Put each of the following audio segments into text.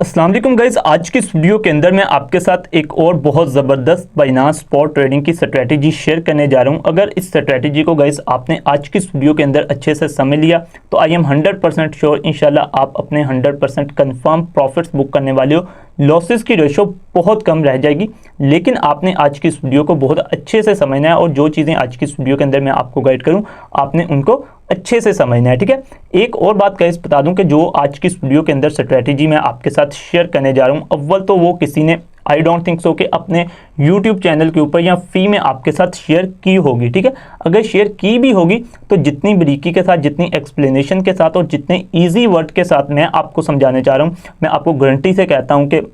अस्सलाम वालेकुम गाइस, आज की इस वीडियो के अंदर मैं आपके साथ एक और बहुत ज़बरदस्त बाइनांस स्पॉट ट्रेडिंग की स्ट्रैटेजी शेयर करने जा रहा हूं। अगर इस स्ट्रैटेजी को गाइस आपने आज की इस वीडियो के अंदर अच्छे से समझ लिया तो आई एम 100% श्योर इंशाल्लाह आप अपने 100% कंफर्म प्रॉफिट्स बुक करने वाले हो। लॉसेस की रेशो बहुत कम रह जाएगी, लेकिन आपने आज की इस वीडियो को बहुत अच्छे से समझना है और जो चीज़ें आज की इस वीडियो के अंदर मैं आपको गाइड करूँ आपने उनको अच्छे से समझना है, ठीक है। एक और बात गाइस बता दूं कि जो आज की इस वीडियो के अंदर स्ट्रैटेजी मैं आपके साथ शेयर करने जा रहा हूं, अव्वल तो वो किसी ने आई डोंट थिंक सो कि अपने यूट्यूब चैनल के ऊपर या फ्री में आपके साथ शेयर की होगी, ठीक है। अगर शेयर की भी होगी तो जितनी बारीकी के साथ, जितनी एक्सप्लेनेशन के साथ और जितने ईजी वर्ड के साथ मैं आपको समझाने जा रहा हूँ, मैं आपको गारंटी से कहता हूँ कि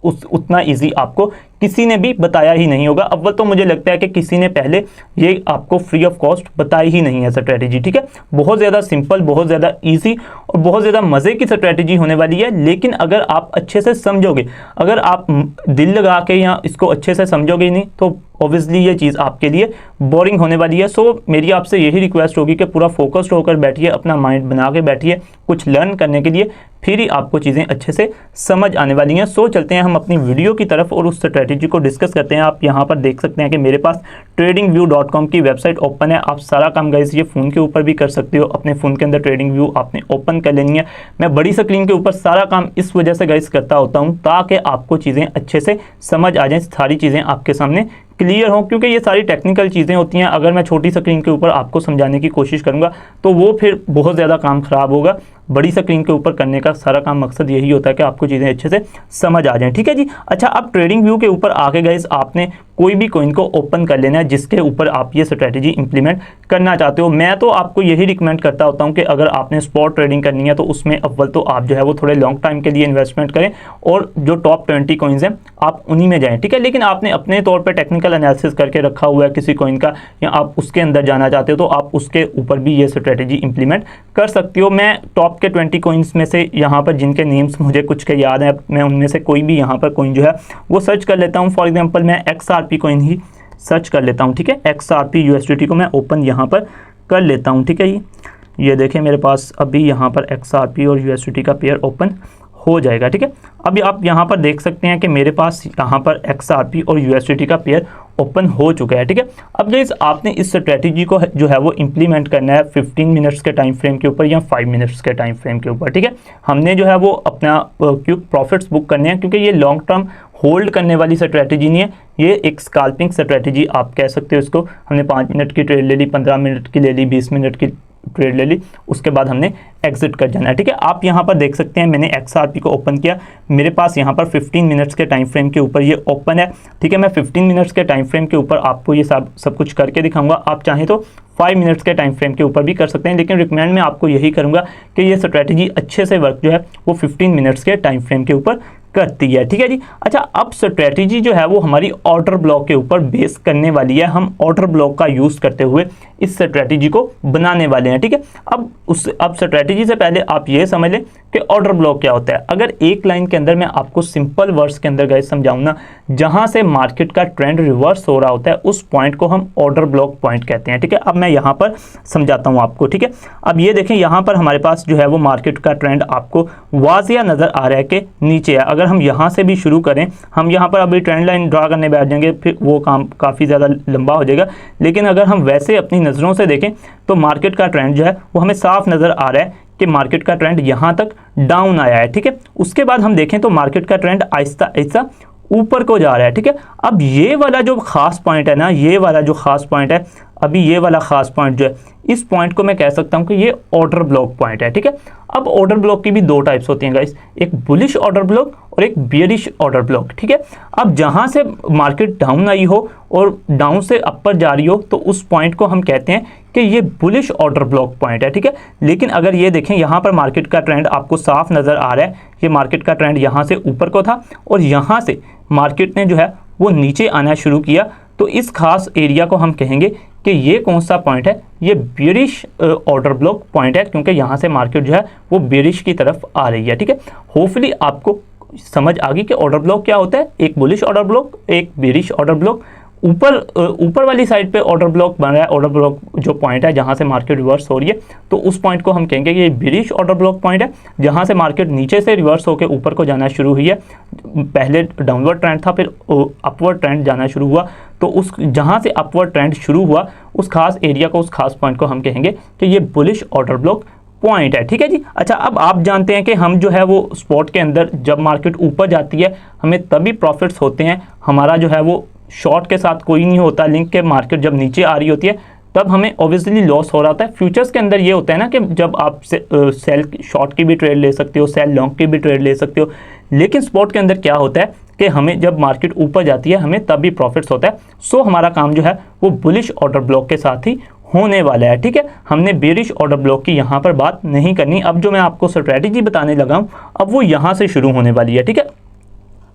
उतना ईजी आपको किसी ने भी बताया ही नहीं होगा। अव्वल तो मुझे लगता है कि किसी ने पहले ये आपको फ्री ऑफ कॉस्ट बताई ही नहीं है स्ट्रैटेजी, ठीक है। बहुत ज़्यादा सिंपल, बहुत ज़्यादा इजी और बहुत ज़्यादा मज़े की स्ट्रैटेजी होने वाली है। लेकिन अगर आप अच्छे से समझोगे, अगर आप दिल लगा के या इसको अच्छे से समझोगे नहीं तो ऑब्वियसली ये चीज़ आपके लिए बोरिंग होने वाली है। सो मेरी आपसे यही रिक्वेस्ट होगी कि पूरा फोकस्ड होकर बैठिए, अपना माइंड बना के बैठिए कुछ लर्न करने के लिए, फिर ही आपको चीज़ें अच्छे से समझ आने वाली हैं। सो चलते हैं हम अपनी वीडियो की तरफ और उस स्ट्रैटेजी को डिस्कस करते हैं। आप यहाँ पर देख सकते हैं कि मेरे पास tradingview.com की वेबसाइट ओपन है। आप सारा काम गाइस ये फ़ोन के ऊपर भी कर सकते हो। अपने फ़ोन के अंदर ट्रेडिंग व्यू आपने ओपन कर लेनी है। मैं बड़ी स्क्रीन के ऊपर सारा काम इस वजह से गाइस करता होता हूँ ताकि आपको चीज़ें अच्छे से समझ आ जाएँ, सारी चीज़ें आपके सामने क्लियर हो, क्योंकि ये सारी टेक्निकल चीज़ें होती हैं। अगर मैं छोटी स्क्रीन के ऊपर आपको समझाने की कोशिश करूँगा तो वो फिर बहुत ज़्यादा काम ख़राब होगा। बड़ी स्क्रीन के ऊपर करने का सारा काम मकसद यही होता है कि आपको चीज़ें अच्छे से समझ आ जाएं, ठीक है जी। अच्छा, अब ट्रेडिंग व्यू के ऊपर आके गाइस आपने कोई भी कॉइन को ओपन कर लेना है जिसके ऊपर आप ये स्ट्रैटेजी इंप्लीमेंट करना चाहते हो। मैं तो आपको यही रिकमेंड करता होता हूँ कि अगर आपने स्पॉट ट्रेडिंग करनी है तो उसमें अव्वल तो आप जो है वो थोड़े लॉन्ग टाइम के लिए इन्वेस्टमेंट करें और जो टॉप 20 कॉइन्स हैं आप उन्हीं में जाएँ, ठीक है। लेकिन आपने अपने तौर पर टेक्निकल एनालिसिस करके रखा हुआ है किसी कॉइन का या आप उसके अंदर जाना चाहते हो तो आप उसके ऊपर भी ये स्ट्रैटेजी इंप्लीमेंट कर सकते हो। मैं टॉप के 20 कॉइन्स में से यहाँ पर जिनके नेम्स मुझे कुछ के याद हैं, मैं उनमें से कोई भी यहाँ पर कॉइन जो है वो सर्च कर लेता हूँ। फॉर एग्जांपल मैं XRP कॉइन ही सर्च कर लेता हूँ, ठीक है। XRP USDT को मैं ओपन यहाँ पर कर लेता हूँ, ठीक है। ये देखें मेरे पास अभी यहाँ पर XRP और USDT का पेयर ओपन हो जाएगा, ठीक है। अभी आप यहाँ पर देख सकते हैं कि मेरे पास यहाँ पर XRP और USDT का पेयर ओपन हो चुका है, ठीक है। अब गाइस आपने इस स्ट्रैटेजी को जो है वो इंप्लीमेंट करना है 15 मिनट्स के टाइम फ्रेम के ऊपर या 5 मिनट्स के टाइम फ्रेम के ऊपर, ठीक है। हमने जो है वो अपना क्विक प्रॉफिट्स बुक करने हैं, क्योंकि ये लॉन्ग टर्म होल्ड करने वाली स्ट्रैटेजी नहीं है, ये एक स्कैल्पिंग स्ट्रैटेजी आप कह सकते हो इसको। हमने 5 मिनट की ट्रेड ले ली, 15 मिनट की ले ली, 20 मिनट की ट्रेड ले ली, उसके बाद हमने एग्जिट कर जाना है, ठीक है। आप यहाँ पर देख सकते हैं मैंने XRP को ओपन किया, मेरे पास यहाँ पर 15 मिनट्स के टाइम फ्रेम के ऊपर ये ओपन है, ठीक है। मैं 15 मिनट्स के टाइम फ्रेम के ऊपर आपको ये सब कुछ करके दिखाऊंगा। आप चाहें तो 5 मिनट्स के टाइम फ्रेम के ऊपर भी कर सकते हैं, लेकिन रिकमेंड मैं आपको यही करूँगा कि ये स्ट्रैटेजी अच्छे से वर्क जो है वो 15 मिनट्स के टाइम फ्रेम के ऊपर करती है, ठीक है जी। अच्छा, अब स्ट्रैटेजी जो है वो हमारी ऑर्डर ब्लॉक के ऊपर बेस करने वाली है। हम ऑर्डर ब्लॉक का यूज़ करते हुए इस स्ट्रैटेजी को बनाने वाले हैं, ठीक है। अब स्ट्रैटेजी से पहले आप ये समझ लें कि ऑर्डर ब्लॉक क्या होता है। अगर एक लाइन के अंदर मैं आपको सिंपल वर्ड्स के अंदर गाइस समझाऊं ना, जहां से मार्केट का ट्रेंड रिवर्स हो रहा होता है उस पॉइंट को हम ऑर्डर ब्लॉक पॉइंट कहते हैं, ठीक है। अब मैं यहाँ पर समझाता हूँ आपको, ठीक है। अब ये देखें यहाँ पर हमारे पास जो है वो मार्केट का ट्रेंड आपको वाज़िया नज़र आ रहा है कि नीचे है। अगर हम यहाँ से भी शुरू करें, हम यहाँ पर अभी ट्रेंड लाइन ड्रा करने बैठ जाएंगे, फिर वो काम काफ़ी ज़्यादा लंबा हो जाएगा। लेकिन अगर हम वैसे अपनी नज़रों से देखें तो मार्केट का ट्रेंड जो है वो हमें साफ नज़र आ रहा है कि मार्केट का ट्रेंड यहाँ तक डाउन आया है, ठीक है। उसके बाद हम देखें तो मार्केट का ट्रेंड आहिस्ता आहिस्ता ऊपर को जा रहा है, ठीक है। अब ये वाला जो खास पॉइंट है ना, ये वाला जो खास पॉइंट है, अभी ये वाला खास पॉइंट जो है, इस पॉइंट को मैं कह सकता हूँ कि ये ऑर्डर ब्लॉक पॉइंट है, ठीक है। अब ऑर्डर ब्लॉक की भी दो टाइप्स होती हैं गाइस, एक बुलिश ऑर्डर ब्लॉक और एक बियरिश ऑर्डर ब्लॉक, ठीक है। अब जहाँ से मार्केट डाउन आई हो और डाउन से अपर जा रही हो तो उस पॉइंट को हम कहते हैं कि ये बुलिश ऑर्डर ब्लॉक पॉइंट है, ठीक है। लेकिन अगर ये देखें यहाँ पर मार्केट का ट्रेंड आपको साफ नज़र आ रहा है, ये मार्केट का ट्रेंड यहाँ से ऊपर को था और यहाँ से मार्केट ने जो है वो नीचे आना शुरू किया, तो इस खास एरिया को हम कहेंगे कि ये कौन सा पॉइंट है, ये बेरिश ऑर्डर ब्लॉक पॉइंट है, क्योंकि यहाँ से मार्केट जो है वो बेरिश की तरफ आ रही है, ठीक है। होपफुली आपको समझ आ गई कि ऑर्डर ब्लॉक क्या होता है, एक बुलिश ऑर्डर ब्लॉक, एक बेरिश ऑर्डर ब्लॉक। ऊपर वाली साइड पे ऑर्डर ब्लॉक बन रहा है, ऑर्डर ब्लॉक जो पॉइंट है जहां से मार्केट रिवर्स हो रही है, तो उस पॉइंट को हम कहेंगे कि ये बिरिश ऑर्डर ब्लॉक पॉइंट है, जहां से मार्केट नीचे से रिवर्स होकर ऊपर को जाना शुरू हुई है। पहले डाउनवर्ड ट्रेंड था, फिर अपवर्ड ट्रेंड जाना शुरू हुआ, तो उस जहां से अपवर्ड ट्रेंड शुरू हुआ उस खास एरिया को, उस खास पॉइंट को हम कहेंगे कि ये बुलिश ऑर्डर ब्लॉक पॉइंट है। ठीक है जी। अच्छा, अब आप जानते हैं कि हम जो है वो स्पॉट के अंदर जब मार्केट ऊपर जाती है हमें तभी प्रॉफिट्स होते हैं, हमारा जो है वो शॉर्ट के साथ कोई नहीं होता लिंक के। मार्केट जब नीचे आ रही होती है तब हमें ऑब्वियसली लॉस हो रहा होता है। फ्यूचर्स के अंदर ये होता है ना कि जब आप सेल शॉर्ट की भी ट्रेड ले सकते हो, सेल लॉन्ग की भी ट्रेड ले सकते हो, लेकिन स्पॉट के अंदर क्या होता है कि हमें जब मार्केट ऊपर जाती है हमें तभी प्रॉफिट्स होता है। सो हमारा काम जो है वो बुलिश ऑर्डर ब्लॉक के साथ ही होने वाला है। ठीक है, हमने बेरिश ऑर्डर ब्लॉक की यहाँ पर बात नहीं करनी। अब जो मैं आपको स्ट्रैटेजी बताने लगा हूँ अब वो यहाँ से शुरू होने वाली है। ठीक है।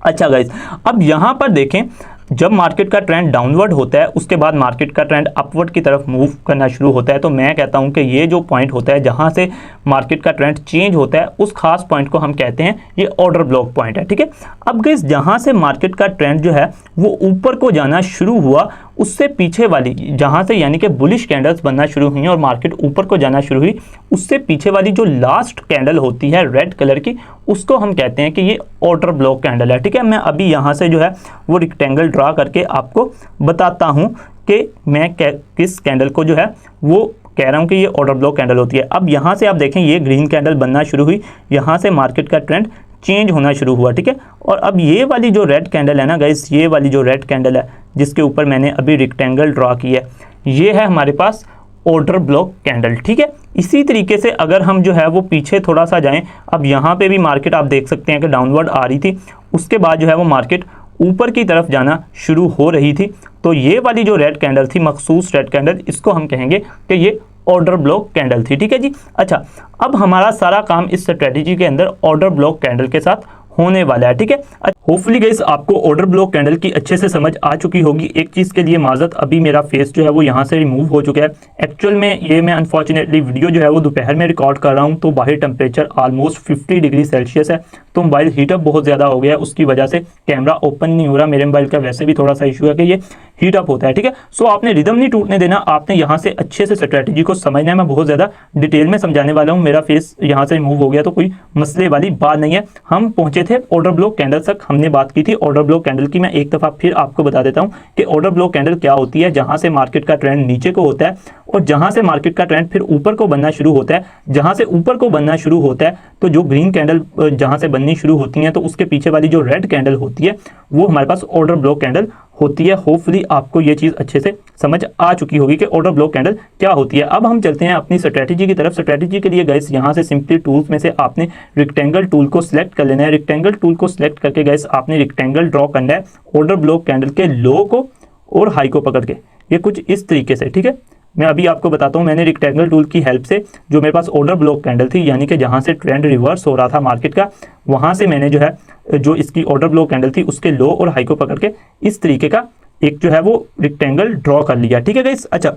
अच्छा गाइज, अब यहाँ पर देखें, जब मार्केट का ट्रेंड डाउनवर्ड होता है उसके बाद मार्केट का ट्रेंड अपवर्ड की तरफ मूव करना शुरू होता है, तो मैं कहता हूं कि ये जो पॉइंट होता है जहां से मार्केट का ट्रेंड चेंज होता है उस खास पॉइंट को हम कहते हैं ये ऑर्डर ब्लॉक पॉइंट है। ठीक है। अब गाइस, जहां से मार्केट का ट्रेंड जो है वो ऊपर को जाना शुरू हुआ उससे पीछे वाली, जहां से यानी कि बुलिश कैंडल्स बनना शुरू हुई और मार्केट ऊपर को जाना शुरू हुई, उससे पीछे वाली जो लास्ट कैंडल होती है रेड कलर की, उसको हम कहते हैं कि ये ऑर्डर ब्लॉक कैंडल है। ठीक है। मैं अभी यहाँ से जो है वो रेक्टेंगल ड्रा करके आपको बताता हूँ कि मैं किस कैंडल को जो है वो कह रहा हूँ कि ये ऑर्डर ब्लॉक कैंडल होती है। अब यहाँ से आप देखें ये ग्रीन कैंडल बनना शुरू हुई, यहाँ से मार्केट का ट्रेंड चेंज होना शुरू हुआ। ठीक है। और अब ये वाली जो रेड कैंडल है ना गाइस, ये वाली जो रेड कैंडल है जिसके ऊपर मैंने अभी रेक्टेंगल ड्रा किया है, ये है हमारे पास ऑर्डर ब्लॉक कैंडल। ठीक है। इसी तरीके से अगर हम जो है वो पीछे थोड़ा सा जाएं, अब यहाँ पे भी मार्केट आप देख सकते हैं कि डाउनवर्ड आ रही थी, उसके बाद जो है वो मार्केट ऊपर की तरफ जाना शुरू हो रही थी, तो ये वाली जो रेड कैंडल थी, मखसूस रेड कैंडल, इसको हम कहेंगे कि ये ऑर्डर ब्लॉक कैंडल थी। ठीक है जी। अच्छा, अब हमारा सारा काम इस स्ट्रेटेजी के अंदर ऑर्डर ब्लॉक कैंडल के साथ होने वाला है। ठीक है। होपफुली गाइस आपको ऑर्डर ब्लॉक कैंडल की अच्छे से समझ आ चुकी होगी। एक चीज के लिए माजरत, अभी मेरा फेस जो है वो यहाँ से रिमूव हो चुका है। एक्चुअल में ये मैं अनफॉर्चुनेटली वीडियो जो है वो दोपहर में रिकॉर्ड कर रहा हूँ, तो बाहर टेम्परेचर ऑलमोस्ट 50 डिग्री सेल्सियस है, तो मोबाइल हीटअप बहुत ज़्यादा हो गया है, उसकी वजह से कैमरा ओपन नहीं हो रहा। मेरे मोबाइल का वैसे भी थोड़ा सा इशू है कि ये हीटअप होता है। ठीक है। सो आपने रिदम नहीं टूटने देना, आपने यहाँ से अच्छे से स्ट्रेटेजी को समझना है। मैं बहुत ज़्यादा डिटेल में समझाने वाला हूँ। मेरा फेस यहाँ से रिमूव हो गया तो कोई मसले वाली बात नहीं है। हम पहुंचे थे ऑर्डर ब्लॉक कैंडल तक, हमने बात की थी ऑर्डर ब्लॉक कैंडल की। मैं एक दफ़ा फिर आपको बता देता हूँ कि ऑर्डर ब्लॉक कैंडल क्या होती है। जहाँ से मार्केट का ट्रेंड नीचे को होता है और जहाँ से मार्केट का ट्रेंड फिर ऊपर को बनना शुरू होता है, जहाँ से ऊपर को बनना शुरू होता है तो जो ग्रीन कैंडल जहाँ से बननी शुरू होती है तो उसके पीछे वाली जो रेड कैंडल होती है वो हमारे पास ऑर्डर ब्लॉक कैंडल होती है। होपफुली आपको ये चीज़ अच्छे से समझ आ चुकी होगी कि ऑर्डर ब्लॉक कैंडल क्या होती है। अब हम चलते हैं अपनी स्ट्रेटेजी की तरफ। स्ट्रेटेजी के लिए गाइस यहाँ से सिंपली टूल्स में से आपने रेक्टेंगल टूल को सिलेक्ट कर लेना है। रेक्टेंगल टूल को सिलेक्ट करके गाइस आपने रेक्टेंगल ड्रॉ करना है ऑर्डर ब्लॉक कैंडल के लो को और हाई को पकड़ के, ये कुछ इस तरीके से। ठीक है। मैं अभी आपको बताता हूँ, मैंने रेक्टेंगल टूल की हेल्प से जो मेरे पास ऑर्डर ब्लॉक कैंडल थी, यानी कि जहाँ से ट्रेंड रिवर्स हो रहा था मार्केट का, वहाँ से मैंने जो है जो इसकी ऑर्डर ब्लॉक कैंडल थी उसके लो और हाई को पकड़ के इस तरीके का एक जो है वो रेक्टेंगल ड्रॉ कर लिया। ठीक है गाइस। अच्छा,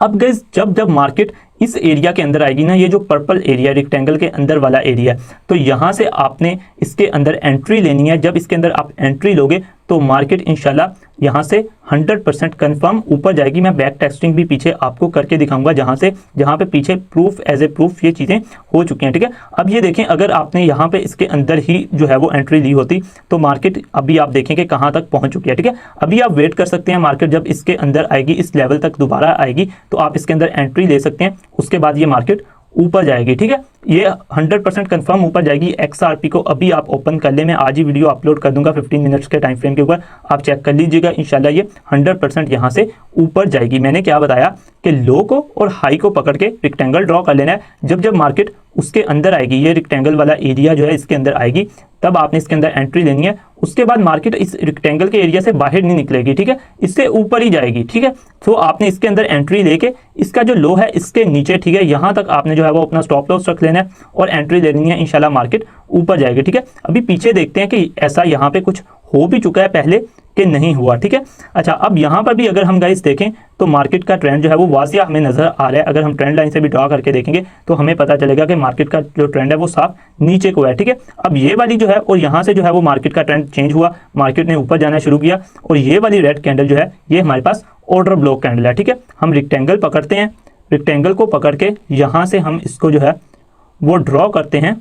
अब गाइस जब मार्केट इस एरिया के अंदर आएगी ना, ये जो पर्पल एरिया रेक्टेंगल के अंदर वाला एरिया, तो यहाँ से आपने इसके अंदर एंट्री लेनी है। जब इसके अंदर आप एंट्री लोगे तो मार्केट इंशाल्लाह यहाँ से 100% कंफर्म ऊपर जाएगी। मैं बैक टेस्टिंग भी पीछे आपको करके दिखाऊंगा जहाँ पे पीछे प्रूफ एज ए प्रूफ ये चीज़ें हो चुकी हैं। ठीक है। अब ये देखें, अगर आपने यहाँ पे इसके अंदर ही जो है वो एंट्री ली होती तो मार्केट अभी आप देखें कि कहाँ तक पहुँच चुकी है। ठीक है। अभी आप वेट कर सकते हैं, मार्केट जब इसके अंदर आएगी, इस लेवल तक दोबारा आएगी तो आप इसके अंदर एंट्री ले सकते हैं। उसके बाद ये मार्केट ऊपर जाएगी। ठीक है। ये 100% कंफर्म ऊपर जाएगी। XRP को अभी आप ओपन कर ले, मैं आज ही वीडियो अपलोड कर दूंगा 15 मिनट्स के टाइम फ्रेम के ऊपर, आप चेक कर लीजिएगा। इंशाल्लाह ये 100% यहाँ से ऊपर जाएगी। मैंने क्या बताया कि लो को और हाई को पकड़ के रेक्टेंगल ड्रॉ कर लेना है। जब मार्केट उसके अंदर आएगी, ये रेक्टेंगल वाला एरिया जो है इसके अंदर आएगी, तब आपने इसके अंदर एंट्री लेनी है। उसके बाद मार्केट इस रेक्टेंगल के एरिया से बाहर नहीं निकलेगी। ठीक है। इससे ऊपर ही जाएगी। ठीक है। तो आपने इसके अंदर एंट्री लेके इसका जो लो है इसके नीचे, ठीक है, यहाँ तक आपने जो है वो अपना स्टॉप लॉस रख लेना है और एंट्री लेनी है। इंशाल्लाह मार्केट ऊपर जाएगी। ठीक है। अभी पीछे देखते हैं कि ऐसा यहाँ पे कुछ हो भी चुका है पहले कि नहीं हुआ, ठीक है। अच्छा, अब यहाँ पर भी अगर हम गाइस देखें तो मार्केट का ट्रेंड जो है वो वासिया हमें नजर आ रहा है। अगर हम ट्रेंड लाइन से भी ड्रॉ करके देखेंगे तो हमें पता चलेगा कि मार्केट का जो ट्रेंड है वो साफ नीचे को है, ठीक है। अब ये वाली जो है और यहाँ से जो है वो मार्केट का ट्रेंड चेंज हुआ, मार्केट ने ऊपर जाना शुरू किया और ये वाली रेड कैंडल जो है ये हमारे पास ऑर्डर ब्लॉक कैंडल है, ठीक है। हम रेक्टेंगल पकड़ते हैं, रेक्टेंगल को पकड़ के यहाँ से हम इसको जो है वो ड्रॉ करते हैं।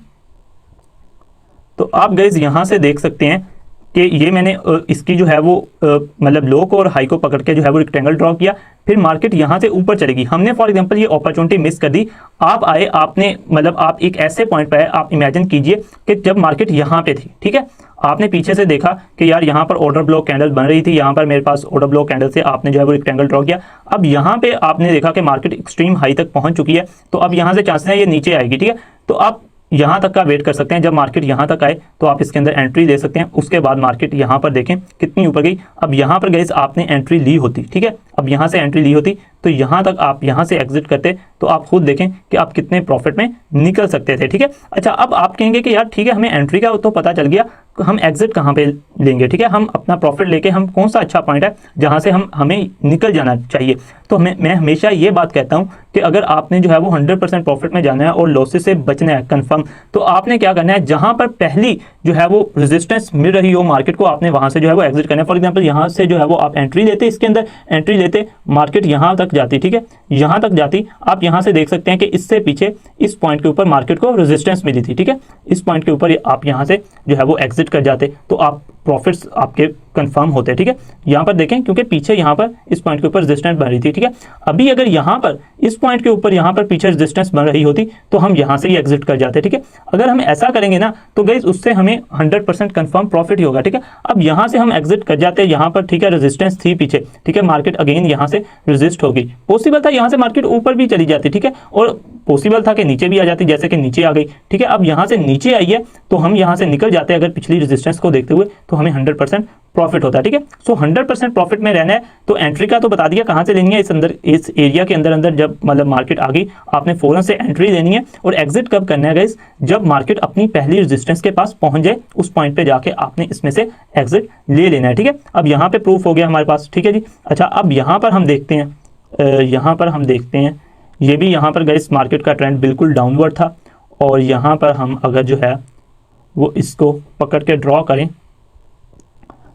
तो आप गाइस यहाँ से देख सकते हैं कि ये मैंने इसकी जो है वो मतलब लो को और हाई को पकड़ के जो है वो रेक्टेंगल ड्रॉ किया, फिर मार्केट यहाँ से ऊपर चलेगी। हमने फॉर एग्जांपल ये अपॉर्चुनिटी मिस कर दी, आप आए, आपने मतलब आप एक ऐसे पॉइंट पे आए, आप इमेजिन कीजिए कि जब मार्केट यहाँ पे थी, ठीक है, आपने पीछे से देखा कि यार यहाँ पर ऑर्डर ब्लॉक कैंडल बन रही थी, यहाँ पर मेरे पास ऑर्डर ब्लॉक कैंडल से आपने जो है वो रेक्टेंगल ड्रॉ किया। अब यहाँ पे आपने देखा कि मार्केट एक्सट्रीम हाई तक पहुंच चुकी है, तो अब यहाँ से चांसेस है ये नीचे आएगी, ठीक है। तो आप यहाँ तक का वेट कर सकते हैं, जब मार्केट यहाँ तक आए तो आप इसके अंदर एंट्री ले सकते हैं। उसके बाद मार्केट यहाँ पर देखें कितनी ऊपर गई। अब यहाँ पर गाइस आपने एंट्री ली होती, ठीक है, अब यहाँ से एंट्री ली होती तो यहाँ तक आप यहाँ से एग्जिट करते तो आप खुद देखें कि आप कितने प्रॉफिट में निकल सकते थे, ठीक है। अच्छा, अब आप कहेंगे कि यार ठीक है, हमें एंट्री का तो पता चल गया, हम एग्जिट कहाँ पे लेंगे, ठीक है, हम अपना प्रॉफिट लेके हम कौन सा अच्छा पॉइंट है जहाँ से हमें निकल जाना चाहिए। तो मैं हमेशा ये बात कहता हूँ कि अगर आपने जो है वो 100% प्रॉफिट में जाना है और लॉसेस से बचना है कंफर्म, तो आपने क्या करना है, जहाँ पर पहली जो है वो रेजिस्टेंस मिल रही हो मार्केट को, आपने वहाँ से जो है वो एग्जिट करना है। फॉर एग्जाम्पल यहाँ से जो है वो आप एंट्री लेते, इसके अंदर एंट्री लेते, मार्केट यहाँ तक जाती, ठीक है, यहाँ तक जाती, आप यहाँ से देख सकते हैं कि इससे पीछे इस पॉइंट के ऊपर मार्केट को रेजिस्टेंस मिली थी, ठीक है, इस पॉइंट के ऊपर आप यहाँ से जो है वो एग्जिट कर जाते तो आप प्रॉफिट्स आपके कंफर्म होते, ठीक है। यहाँ पर देखें क्योंकि पीछे यहाँ पर इस पॉइंट के ऊपर रेजिस्टेंस बन रही थी, ठीक है। अभी अगर यहाँ पर इस पॉइंट के ऊपर यहाँ पर पीछे रेजिस्टेंस बन रही होती तो हम यहाँ से ही एग्जिट कर जाते, ठीक है। अगर हम ऐसा करेंगे ना तो गाइस उससे हमें 100% कंफर्म प्रॉफिट ही होगा, ठीक है। अब यहाँ से हम एग्जिट कर जाते हैं, यहाँ पर ठीक है रेजिस्टेंस थी पीछे, ठीक है, मार्केट अगेन यहाँ से रेजिस्ट होगी, पॉसिबल था यहाँ से मार्केट ऊपर भी चली जाती, ठीक है, और पॉसिबल था कि नीचे भी आ जाती, जैसे कि नीचे आ गई, ठीक है। अब यहाँ से नीचे आई है तो हम यहाँ से निकल जाते हैं अगर पिछली रेजिस्टेंस को देखते हुए, तो हमें 100% प्रॉफिट होता है, ठीक है। सो 100% प्रॉफिट में रहना है तो एंट्री का तो बता दिया कहाँ से लेनी है, इस एरिया के अंदर जब मतलब मार्केट आ गई आपने फौरन से एंट्री लेनी है। और एग्जिट कब करना है गाइस, जब मार्केट अपनी पहली रेजिस्टेंस के पास पहुंच जाए, उस पॉइंट पे जाके आपने इसमें से एग्जिट ले लेना है, ठीक है। अब यहाँ पे प्रूफ हो गया हमारे पास, ठीक है जी। अच्छा, अब यहाँ पर हम देखते हैं, ये भी यहाँ पर गाइस मार्केट का ट्रेंड बिल्कुल डाउनवर्ड था, और यहाँ पर हम अगर जो है वो इसको पकड़ के ड्रॉ करें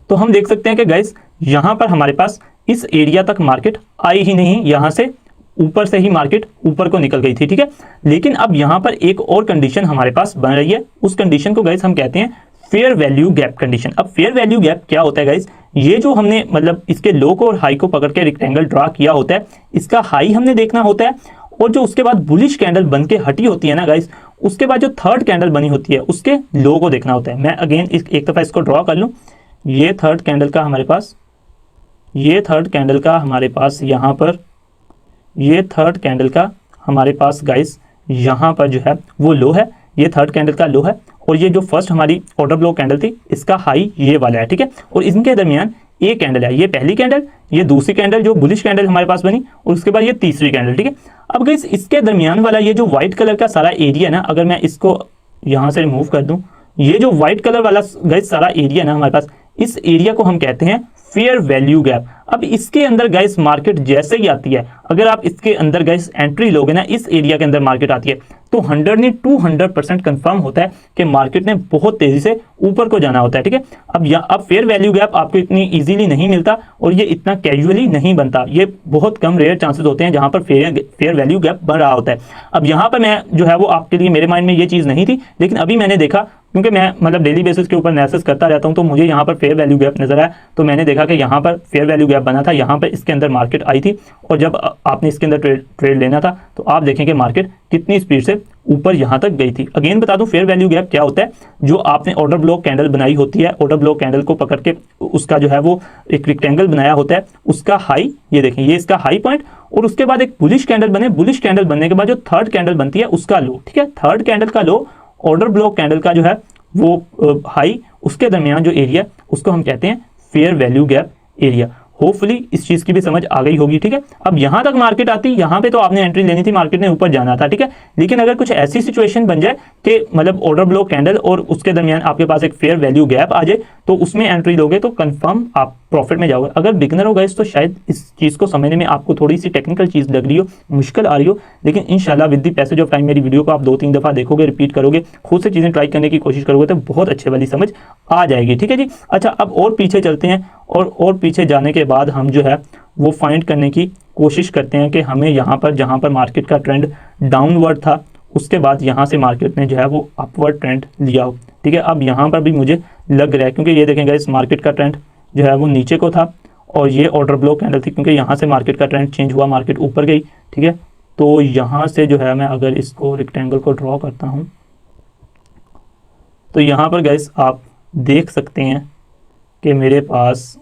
तो हम देख सकते हैं कि गाइस यहाँ पर हमारे पास इस एरिया तक मार्केट आई ही नहीं, यहाँ से ऊपर से ही मार्केट ऊपर को निकल गई थी, ठीक है। लेकिन अब यहाँ पर एक और कंडीशन हमारे पास बन रही है, उस कंडीशन को गाइस हम कहते हैं फेयर वैल्यू गैप कंडीशन। अब फेयर वैल्यू गैप क्या होता है गाइस, ये जो हमने मतलब इसके लो को और हाई को पकड़ के रेक्टेंगल ड्रा किया होता है, इसका हाई हमने देखना होता है, और जो उसके बाद बुलिश कैंडल बन के हटी होती है ना गाइस, उसके बाद जो थर्ड कैंडल बनी होती है उसके लो को देखना होता है। मैं अगेन एक दफा इसको ड्रॉ कर लूं, ये थर्ड कैंडल का हमारे पास, ये थर्ड कैंडल का हमारे पास यहाँ पर, ये थर्ड कैंडल का हमारे पास गाइस यहाँ पर जो है वो लो है, ये थर्ड कैंडल का लो है, और ये जो फर्स्ट हमारी ऑर्डर ब्लॉक कैंडल थी इसका हाई ये वाला है, ठीक है। और इनके दरमियान ये कैंडल है, ये पहली कैंडल, ये दूसरी कैंडल जो बुलिश कैंडल हमारे पास बनी, और उसके बाद ये तीसरी कैंडल, ठीक है। अब गाइस इसके दरमियान वाला ये जो व्हाइट कलर का सारा एरिया ना, अगर मैं इसको यहाँ से रिमूव कर दूं, ये जो व्हाइट कलर वाला गाइस सारा एरिया ना हमारे पास, इस एरिया को हम कहते हैं फेयर वैल्यू गैप। अब इसके अंदर गाइस मार्केट जैसे ही आती है, अगर आप इसके अंदर गाइस एंट्री लोगे ना, इस एरिया के अंदर मार्केट आती है तो 200% कंफर्म होता है कि मार्केट ने बहुत तेजी से ऊपर को जाना होता है, ठीक है। अब फेयर वैल्यू गैप आपको इतनी इजीली नहीं मिलता और ये इतना कैजुअली नहीं बनता, ये बहुत कम रेयर चांसेस होते हैं जहां पर फेयर वैल्यू गैप बन रहा होता है। अब यहाँ पर मैं जो है वो आपके लिए, मेरे माइंड में ये चीज़ नहीं थी, लेकिन अभी मैंने देखा, क्योंकि मैं मतलब डेली बेसिस के ऊपर एनालिसिस करता रहता हूं, तो मुझे यहाँ पर फेयर वैल्यू गैप नजर आया, तो मैंने देखा कि यहाँ पर फेयर वैल्यू गैप बना था, यहाँ पर इसके अंदर मार्केट आई थी, और जब आपने इसके अंदर ट्रेड लेना था तो आप देखें कि मार्केट कितनी स्पीड से ऊपर यहाँ तक गई थी। अगेन बता दूं फेयर वैल्यू गैप क्या होता है, जो आपने ऑर्डर ब्लॉक कैंडल बनाई होती है, ऑर्डर ब्लॉक कैंडल को पकड़ के उसका जो है वो एक रेक्टेंगल बनाया होता है, उसका हाई, ये देखें ये इसका हाई पॉइंट, और उसके बाद एक बुलिश कैंडल बने, बुलिश कैंडल बनने के बाद जो थर्ड कैंडल बनती है उसका लो, ठीक है। थर्ड कैंडल का लो, ऑर्डर ब्लॉक कैंडल का जो है वो हाई, उसके दरमियान जो एरिया उसको हम कहते हैं fair value gap area. Hopefully इस चीज की भी समझ आ गई होगी। ठीक है, अब यहां तक मार्केट आती, यहाँ पे तो आपने एंट्री लेनी थी, मार्केट ने ऊपर जाना था। ठीक है, लेकिन अगर कुछ ऐसी सिचुएशन बन जाए कि मतलब ऑर्डर ब्लो कैंडल और उसके दरमियान आपके पास एक फेयर वैल्यू गैप आ जाए, तो उसमें एंट्री लोगे तो कंफर्म आप प्रॉफिट में जाओगे। अगर बिगनर हो गए तो शायद इस चीज को समझने में आपको थोड़ी सी टेक्निकल चीज लग रही हो, मुश्किल आ रही हो, लेकिन इंशाल्लाह with the passage of time मेरी वीडियो को आप 2-3 दफा देखोगे, रिपीट करोगे, खुद से चीजें ट्राई करने की कोशिश करोगे तो बहुत अच्छे वाली समझ आ जाएगी। ठीक है जी, अच्छा अब और पीछे चलते हैं और पीछे जाने के बाद हम जो है वो फाइंड करने की कोशिश करते हैं कि हमें यहाँ पर जहाँ पर मार्केट का ट्रेंड डाउनवर्ड था, उसके बाद यहाँ से मार्केट ने जो है वो अपवर्ड ट्रेंड लिया हो। ठीक है, अब यहाँ पर भी मुझे लग रहा है, क्योंकि ये देखेंगे इस मार्केट का ट्रेंड जो है वो नीचे को था और ये ऑर्डर ब्लो कैंडल थी, क्योंकि यहाँ से मार्केट का ट्रेंड चेंज हुआ, मार्केट ऊपर गई। ठीक है, तो यहाँ से जो है मैं अगर इसको रेक्टेंगल को ड्रॉ करता हूँ तो यहाँ पर गाइस आप देख सकते हैं कि मेरे पास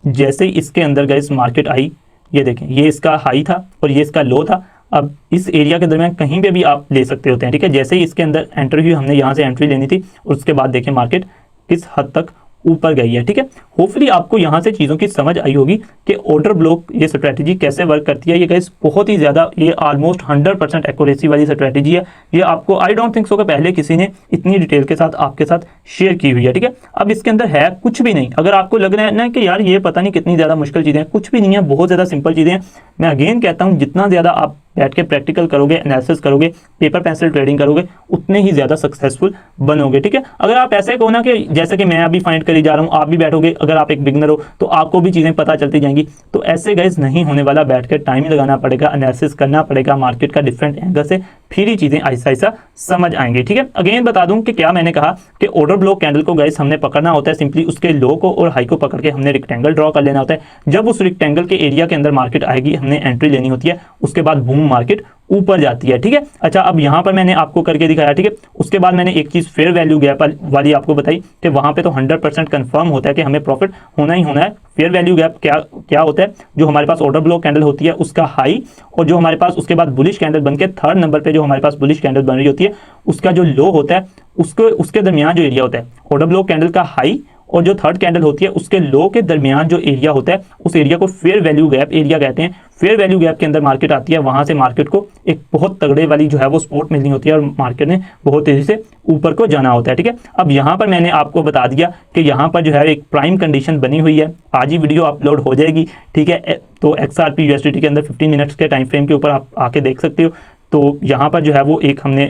जैसे ही इसके अंदर गाइस मार्केट आई, ये देखें ये इसका हाई था और ये इसका लो था। अब इस एरिया के दरमियान कहीं पे भी आप ले सकते होते हैं। ठीक है, जैसे ही इसके अंदर एंट्री हुई, हमने यहाँ से एंट्री लेनी थी और उसके बाद देखें मार्केट किस हद तक ऊपर गई है। ठीक है, होपफुली आपको यहाँ से चीज़ों की समझ आई होगी कि ऑर्डर ब्लॉक ये स्ट्रैटेजी कैसे वर्क करती है। ये गाइस बहुत ही ज़्यादा, ये ऑलमोस्ट 100% एक्यूरेसी वाली स्ट्रैटेजी है। ये आपको आई डोंट थिंक सो कि पहले किसी ने इतनी डिटेल के साथ आपके साथ शेयर की हुई है। ठीक है, अब इसके अंदर है कुछ भी नहीं। अगर आपको लग रहा है ना कि यार ये पता नहीं कितनी ज़्यादा मुश्किल चीज़ें हैं, कुछ भी नहीं है, बहुत ज़्यादा सिंपल चीज़ें हैं। मैं अगेन कहता हूँ जितना ज़्यादा आप बैठ के प्रैक्टिकल करोगे, एनालिसिस करोगे, पेपर पेंसिल ट्रेडिंग करोगे, उतने ही ज़्यादा सक्सेसफुल बनोगे। ठीक है, अगर आप ऐसे कहो ना कि जैसे कि मैं अभी फाइंड करी जा रहा हूँ, आप भी बैठोगे, अगर आप एक बिगनर हो तो आपको भी चीज़ें पता चलती जाएंगी, तो ऐसे गाइस नहीं होने वाला। बैठ के टाइम लगाना पड़ेगा, एनालिसिस करना पड़ेगा मार्केट का डिफरेंट एंगल से, फिर ही चीज़ें ऐसा ऐसा समझ आएंगी। ठीक है, अगेन बता दूं कि क्या मैंने कहा कि ऑर्डर ब्लॉक कैंडल को गाइस हमने पकड़ना होता है, सिंपली उसके लो को और हाई को पकड़ के हमने रेक्टेंगल ड्रॉ कर लेना होता है। जब उस रेक्टेंगल के एरिया के अंदर मार्केट आएगी, हमने एंट्री लेनी होती है, उसके बाद बूम मार्केट ऊपर जाती है। ठीक है, अच्छा अब यहाँ पर मैंने आपको करके दिखाया। ठीक है, उसके बाद मैंने एक चीज़ फेयर वैल्यू गैप वाली आपको बताई कि वहाँ पे तो 100% कंफर्म होता है कि हमें प्रॉफिट होना ही होना है। फेयर वैल्यू गैप क्या होता है, जो हमारे पास ऑर्डर ब्लॉक कैंडल होती है उसका हाई, और जो हमारे पास उसके बाद बुलिश कैंडल बनके थर्ड नंबर पे जो हमारे पास बुलिश कैंडल बन रही होती है, उसका जो लो होता है, उसके दरमियान जो एरिया होता है, ऑर्डर ब्लॉक कैंडल का हाई और जो थर्ड कैंडल होती है उसके लो के दरमियान जो एरिया होता है, उस एरिया को फेयर वैल्यू गैप एरिया कहते हैं। फेयर वैल्यू गैप के अंदर मार्केट आती है, वहां से मार्केट को एक बहुत तगड़े वाली जो है वो सपोर्ट मिलनी होती है और मार्केट ने बहुत तेजी से ऊपर को जाना होता है। ठीक है, अब यहाँ पर मैंने आपको बता दिया कि यहाँ पर जो है एक प्राइम कंडीशन बनी हुई है। आज ही वीडियो अपलोड हो जाएगी। ठीक है, तो XRP USDT के अंदर 15 मिनट्स के टाइम फ्रेम के ऊपर आप आके देख सकते हो। तो यहाँ पर जो है वो एक हमने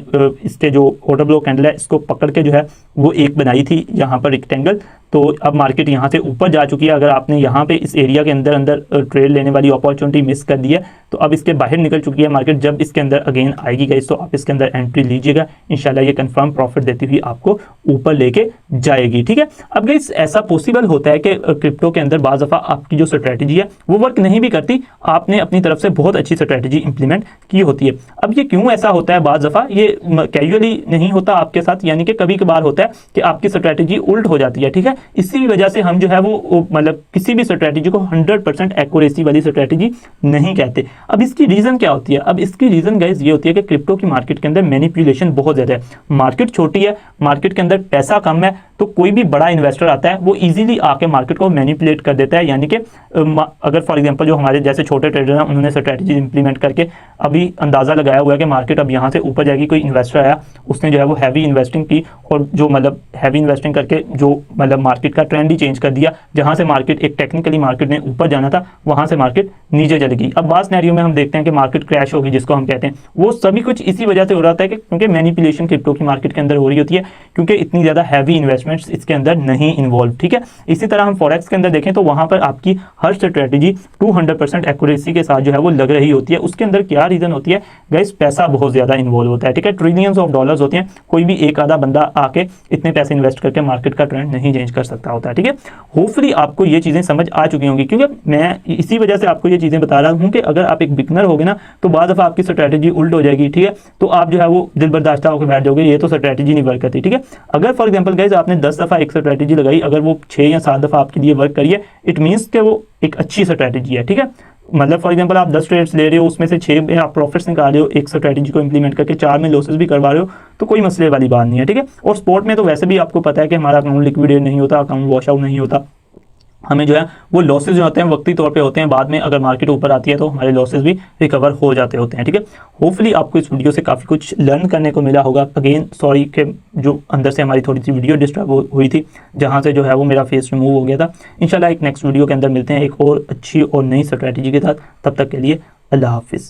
इसके जो ऑर्डर ब्लॉक कैंडल है इसको पकड़ के जो है वो एक बनाई थी यहाँ पर रेक्टेंगल। तो अब मार्केट यहाँ से ऊपर जा चुकी है। अगर आपने यहाँ पे इस एरिया के अंदर ट्रेड लेने वाली अपॉर्चुनिटी मिस कर दी है तो अब इसके बाहर निकल चुकी है मार्केट। जब इसके अंदर अगेन आएगी गाइस तो आप इसके अंदर एंट्री लीजिएगा, इंशाल्लाह ये कंफर्म प्रॉफिट देती हुई आपको ऊपर लेके जाएगी। ठीक है, अब गाइस ऐसा पॉसिबल होता है कि क्रिप्टो के अंदर बाज़ दफ़ा आपकी जो स्ट्रैटेजी है वो वर्क नहीं भी करती, आपने अपनी तरफ से बहुत अच्छी स्ट्रैटेजी इंप्लीमेंट की होती है। अब ये क्यों ऐसा होता है, बाज़ दफ़ा ये कैजुअली नहीं होता आपके साथ, यानी कि कभी कभार होता है कि आपकी स्ट्रैटेजी उल्ट हो जाती है। ठीक है, इसी वजह से हम जो है वो मतलब किसी भी स्ट्रैटेजी को 100% एक्यूरेसी वाली स्ट्रैटेजी नहीं कहते। अब इसकी रीज़न क्या होती है, अब इसकी रीज़न गाइस ये होती है कि क्रिप्टो की मार्केट के अंदर मैनिपुलेशन बहुत ज़्यादा है। मार्केट छोटी है, मार्केट के अंदर पैसा कम है, तो कोई भी बड़ा इन्वेस्टर आता है वो इजीली आके मार्केट को मैनिपुलेट कर देता है। यानी कि अगर फॉर एग्जांपल जो हमारे जैसे छोटे ट्रेडर हैं उन्होंने स्ट्रैटेजी इंप्लीमेंट करके अभी अंदाज़ा लगाया हुआ है कि मार्केट अब यहाँ से ऊपर जाएगी, कोई इन्वेस्टर आया उसने जो है वो हैवी इन्वेस्टिंग की और जो मतलब हैवी इन्वेस्टिंग करके जो मतलब मार्केट का ट्रेंड ही चेंज कर दिया। जहाँ से मार्केट एक टेक्निकली मार्केट ने ऊपर जाना था वहाँ से मार्केट नीचे चली गई। अब बात सिनेरियो में हम देखते हैं कि मार्केट क्रैश होगी जिसको हम कहते हैं, वो सभी कुछ इसी वजह से हो रहा है कि क्योंकि मैनिपुलेशन क्रिप्टो की मार्केट के अंदर हो रही होती है, क्योंकि इतनी ज़्यादा हैवी इन्वेस्टमेंट्स इसके अंदर नहीं इन्वॉल्व। ठीक है, इसी तरह हम फॉरेक्स के अंदर देखें तो वहाँ पर आपकी हर स्ट्रैटेजी 200% एक्यूरेसी के साथ जो है वो लग रही होती है। उसके अंदर क्या रीज़न होती है गाइस, पैसा बहुत ज़्यादा इन्वॉल्व होता है। ठीक है, ट्रिलियंस ऑफ डॉलर्स होते हैं, कोई भी एक आधा बंदा आके इतने पैसे इन्वेस्ट करके मार्केट का ट्रेंड नहीं चेंज कर सकता होता है। ठीक है, होपफुली आपको ये चीज़ें समझ आ चुकी होंगी, क्योंकि मैं इसी वजह से आपको ये चीज़ें बता रहा हूँ कि अगर आप एक बिगनर होगे ना तो बाद दफ़ा आपकी स्ट्रैटेजी उल्ट हो जाएगी। ठीक है, तो आप जो है वो दिल बर्दाश्ता होकर बैठ जाओगे, ये तो स्ट्रैटेजी नहीं वर्क करती। ठीक है, अगर फॉर एग्जाम्पल गाइस आपने 10 दफ़ा एक स्ट्रैटेजी लगाई, अगर वो 6 या 7 दफ़ा आपके लिए वर्क करिए, इट मीन्स कि वो एक अच्छी स्ट्रैटेजी है। ठीक है, मतलब फॉर एग्जांपल आप 10 ट्रेड्स ले रहे हो, उसमें से 6 में आप प्रॉफिट्स निकाल रहे हो एक स्ट्रैटेजी को इंप्लीमेंट करके, 4 में लॉसेस भी करवा रहे हो, तो कोई मसले वाली बात नहीं है। ठीक है, और स्पोर्ट में तो वैसे भी आपको पता है कि हमारा अकाउंट लिक्विडेट नहीं होता, अकाउंट वॉश आउट नहीं होता, हमें जो है वो लॉसेस जो होते हैं वक्ती तौर पे होते हैं, बाद में अगर मार्केट ऊपर आती है तो हमारे लॉसेस भी रिकवर हो जाते होते हैं। ठीक है, होपफुली आपको इस वीडियो से काफ़ी कुछ लर्न करने को मिला होगा। अगेन सॉरी कि जो अंदर से हमारी थोड़ी सी वीडियो डिस्टर्ब हुई थी, जहाँ से जो है वो मेरा फेस रिमूव हो गया था। इंशाल्लाह एक नेक्स्ट वीडियो के अंदर मिलते हैं एक और अच्छी और नई स्ट्रैटेजी के साथ। तब तक के लिए अल्लाह हाफिज़।